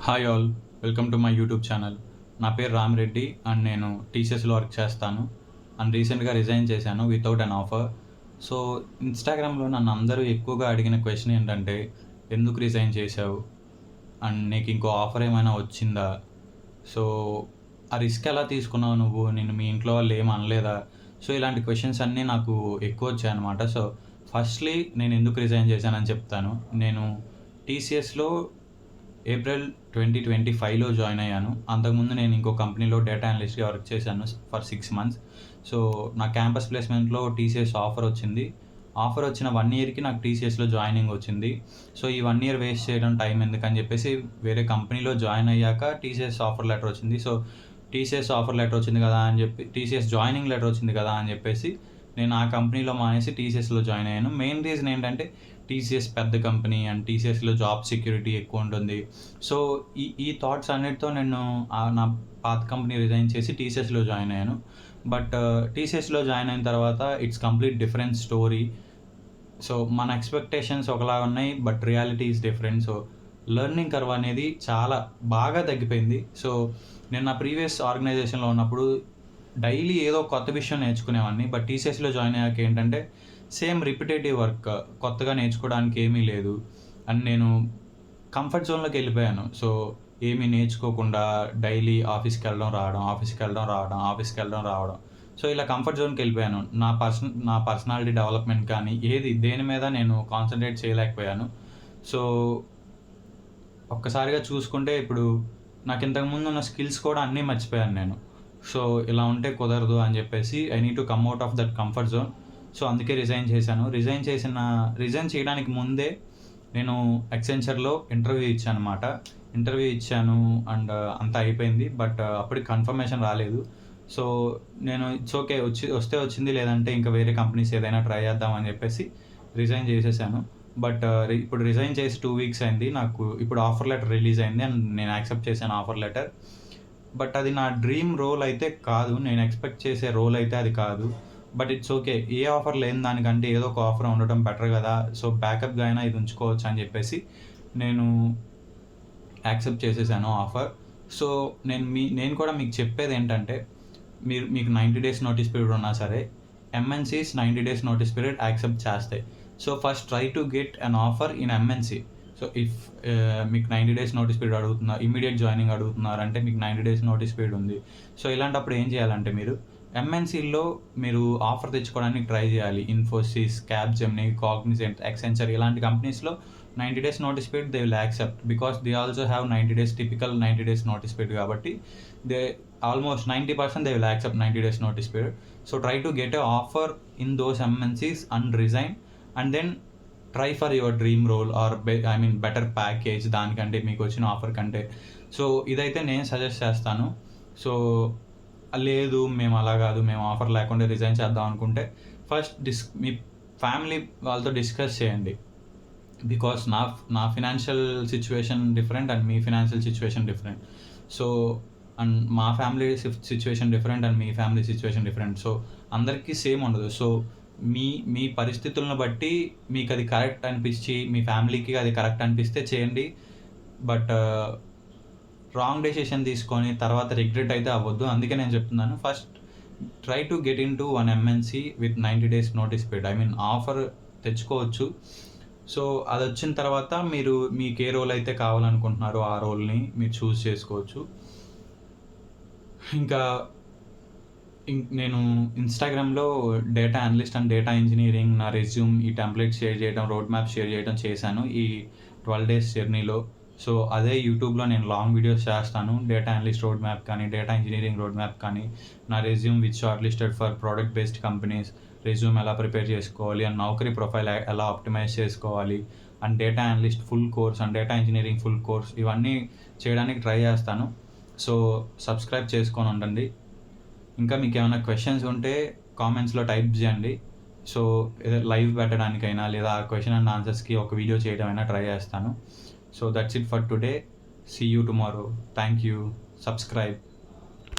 Hi all, welcome to my YouTube channel. నా పేరు Ramireddy and నేను టీసీఎస్లో వర్క్ చేస్తాను అండ్ రీసెంట్గా రిజైన్ చేశాను వితౌట్ అన్ ఆఫర్. సో ఇన్స్టాగ్రామ్లో నన్ను అందరూ ఎక్కువగా అడిగిన క్వశ్చన్ ఏంటంటే, ఎందుకు రిజైన్ చేశావు అండ్ నీకు ఇంకో ఆఫర్ ఏమైనా వచ్చిందా? సో ఆ రిస్క్ ఎలా తీసుకున్నావు నువ్వు? నేను మీ ఇంట్లో వాళ్ళు ఏం అనలేదా? సో ఇలాంటి క్వశ్చన్స్ అన్నీ నాకు ఎక్కువ వచ్చాయన్నమాట. సో ఫస్ట్లీ నేను ఎందుకు రిజైన్ చేశానని చెప్తాను. నేను టీసీఎస్లో ఏప్రిల్ 2025లో జాయిన్ అయ్యాను. అంతకుముందు నేను ఇంకో కంపెనీలో డేటా అనలిస్ట్‌గా వర్క్ చేశాను ఫర్ 6 మంత్స్. సో నా క్యాంపస్ ప్లేస్‌మెంట్‌లో టీసీఎస్ ఆఫర్ వచ్చింది. ఆఫర్ వచ్చిన 1 ఇయర్‌కి నాకు టీసీఎస్‌లో జాయినింగ్ వచ్చింది. సో ఈ 1 ఇయర్ వేస్ట్ చేయడం టైం ఎందుకని చెప్పేసి వేరే కంపెనీలో జాయిన్ అయ్యాక టీసీఎస్ ఆఫర్ లెటర్ వచ్చింది. సో టీసీఎస్ ఆఫర్ లెటర్ వచ్చింది కదా అని చెప్పి టీసీఎస్ జాయినింగ్ లెటర్ వచ్చింది కదా అని చెప్పేసి నేను ఆ కంపెనీలో మానేసి టీసీఎస్‌లో జాయిన్ అయ్యాను. మెయిన్ రీజన్ ఏంటంటే టీసీఎస్ పెద్ద కంపెనీ అండ్ టీసీఎస్‌లో జాబ్ సెక్యూరిటీ ఎక్కువ ఉంటుంది. సో ఈ థాట్స్ అన్నిటితో నేను నా పాత కంపెనీ రిజైన్ చేసి టీసీఎస్‌లో జాయిన్ అయ్యాను. బట్ టీసీఎస్‌లో జాయిన్ అయిన తర్వాత it's complete different story. So మన ఎక్స్‌పెక్టేషన్స్ ఒకలా ఉన్నాయి, but reality is different. So learning curve అనేది చాలా బాగా తగ్గిపోయింది. సో నేను నా ప్రీవియస్ ఆర్గనైజేషన్‌లో ఉన్నప్పుడు డైలీ ఏదో కొత్త విషయం నేర్చుకునేవాడిని. బట్ టీసీఎస్‌లో జాయిన్ అయ్యాక ఏంటంటే సేమ్ రిపిటేటివ్ వర్క్, కొత్తగా నేర్చుకోవడానికి ఏమీ లేదు. అండ్ నేను కంఫర్ట్ జోన్‌లోకి వెళ్ళిపోయాను. సో ఏమీ నేర్చుకోకుండా డైలీ ఆఫీస్‌కి వెళ్ళడం, రావడం, ఆఫీస్‌కి వెళ్ళడం, రావడం, ఆఫీస్‌కి వెళ్ళడం, రావడం. సో ఇలా కంఫర్ట్ జోన్‌కి వెళ్ళిపోయాను. నా పర్సనాలిటీ డెవలప్‌మెంట్ కానీ దేని మీద నేను కాన్సంట్రేట్ చేయలేకపోయాను. సో ఒక్కసారిగా చూసుకుంటే ఇప్పుడు నాకు ఇంతకుముందు ఉన్న స్కిల్స్ కూడా అన్నీ మర్చిపోయాను నేను. సో ఇలా ఉంటే కుదరదు అని చెప్పేసి I need to come out of that comfort zone. So అందుకే రిజైన్ చేశాను. రిజైన్ చేయడానికి ముందే నేను ఎక్సెంచర్‌లో ఇంటర్వ్యూ ఇచ్చానన్నమాట. ఇంటర్వ్యూ ఇచ్చాను అండ్ అంతా అయిపోయింది. బట్ అప్పటికి కన్ఫర్మేషన్ రాలేదు. సో నేను ఇట్స్ ఓకే, వస్తే వచ్చింది, లేదంటే ఇంకా వేరే కంపెనీస్ ఏదైనా ట్రై చేద్దాం అని చెప్పేసి రిజైన్ చేసేసాను. బట్ ఇప్పుడు రిజైన్ చేసి 2 వీక్స్ అయింది. నాకు ఇప్పుడు ఆఫర్ లెటర్ రిలీజ్ అయింది అండ్ నేను యాక్సెప్ట్ చేశాను ఆఫర్ లెటర్. బట్ అది నా డ్రీమ్ రోల్ అయితే కాదు. నేను ఎక్స్‌పెక్ట్ చేసే రోల్ అయితే అది కాదు. But it's okay. A offer లేని దానికంటే ఏదో ఒక ఆఫర్ ఉండటం బెటర్ గదా! సో బ్యాకప్‌గా అయినా ఇది ఉంచుకోవచ్చు అని చెప్పేసి నేను యాక్సెప్ట్ చేసేసాను ఆఫర్. సో నేను కూడా మీకు చెప్పేదేంటంటే, మీకు 90 డేస్ నోటీస్ పీరియడ్ ఉన్నా సరే, MNCs 90 days notice period accept చేస్తాయి. So first try to get an offer in MNC. So if మీకు 90 డేస్ నోటీస్ పీరియడ్ అడుగుతున్నారు, ఇమ్మీడియేట్ జాయినింగ్ అడుగుతున్నారంటే మీకు 90 డేస్ నోటీస్ పీరియడ్ ఉంది. సో ఇలాంటప్పుడు ఏం చేయాలంటే ఎంఎన్‌సీల్లో మీరు ఆఫర్ తెచ్చుకోవడానికి ట్రై చేయాలి. ఇన్ఫోసిస్, క్యాప్‌జెమినీ, కాగ్నిజెంట్, యాక్సెంచర్ ఇలాంటి కంపెనీస్‌లో 90 days notice period they will accept. Because they also have 90 days, typical 90 days notice period కాబట్టి they almost 90% they will accept 90 days notice period. So try to get a offer in those MNCs and resign and then try for your dream role or better package దానికంటే, మీకు వచ్చిన offer కంటే. So ఇదైతే నేను suggest చేస్తాను. So లేదు మేము అలా కాదు, మేము ఆఫర్ లేకుండా రిజైన్ చేద్దాం అనుకుంటే ఫస్ట్ మీ ఫ్యామిలీ వాళ్ళతో డిస్కస్ చేయండి. బికాస్ నా ఫినాన్షియల్ సిచ్యువేషన్ డిఫరెంట్ అండ్ మీ financial situation different. So and మా ఫ్యామిలీ సిచ్యువేషన్ డిఫరెంట్ అండ్ మీ ఫ్యామిలీ సిచ్యువేషన్ డిఫరెంట్. సో అందరికీ సేమ్ ఉండదు. సో మీ పరిస్థితులను బట్టి మీకు అది కరెక్ట్ అనిపించి, మీ ఫ్యామిలీకి అది కరెక్ట్ అనిపిస్తే చేయండి. బట్ రాంగ్ డెసిషన్ తీసుకొని తర్వాత రిగ్రెట్ అయితే అవ్వద్దు. అందుకే నేను చెప్తున్నాను, first try to get in to one MNC with 90 days notice period. Offer తెచ్చుకోవచ్చు. సో అది వచ్చిన తర్వాత మీకు ఏ రోల్ అయితే కావాలనుకుంటున్నారో ఆ రోల్ని మీరు చూస్ చేసుకోవచ్చు. ఇంకా నేను ఇన్స్టాగ్రామ్లో data analyst and data engineering నా రెజ్యూమ్, ఈ టెంప్లెట్ షేర్ చేయడం, రోడ్ మ్యాప్ షేర్ చేయడం చేశాను ఈ 12 డేస్ జర్నీలో. సో అదే యూట్యూబ్లో నేను లాంగ్ వీడియోస్ చేస్తాను. డేటా అనలిస్ట్ రోడ్ మ్యాప్ కానీ, డేటా ఇంజనీరింగ్ రోడ్ మ్యాప్ కానీ, నా resume which short listed for product based companies, resume ఎలా ప్రిపేర్ చేసుకోవాలి అండ్ నౌకరీ ప్రొఫైల్ ఎలా ఆప్టిమైజ్ చేసుకోవాలి and data analyst full course and data engineering full course ఇవన్నీ చేయడానికి try చేస్తాను. సో సబ్స్క్రైబ్ చేసుకొని ఉండండి. ఇంకా మీకు ఏమైనా క్వశ్చన్స్ ఉంటే కామెంట్స్లో టైప్ చేయండి. సో లైవ్ పెట్టడానికైనా లేదా ఆ క్వశ్చన్ అండ్ ఆన్సర్స్కి ఒక వీడియో చేయడం అయినా ట్రై చేస్తాను. So that's it for today. See you tomorrow. Thank you. Subscribe.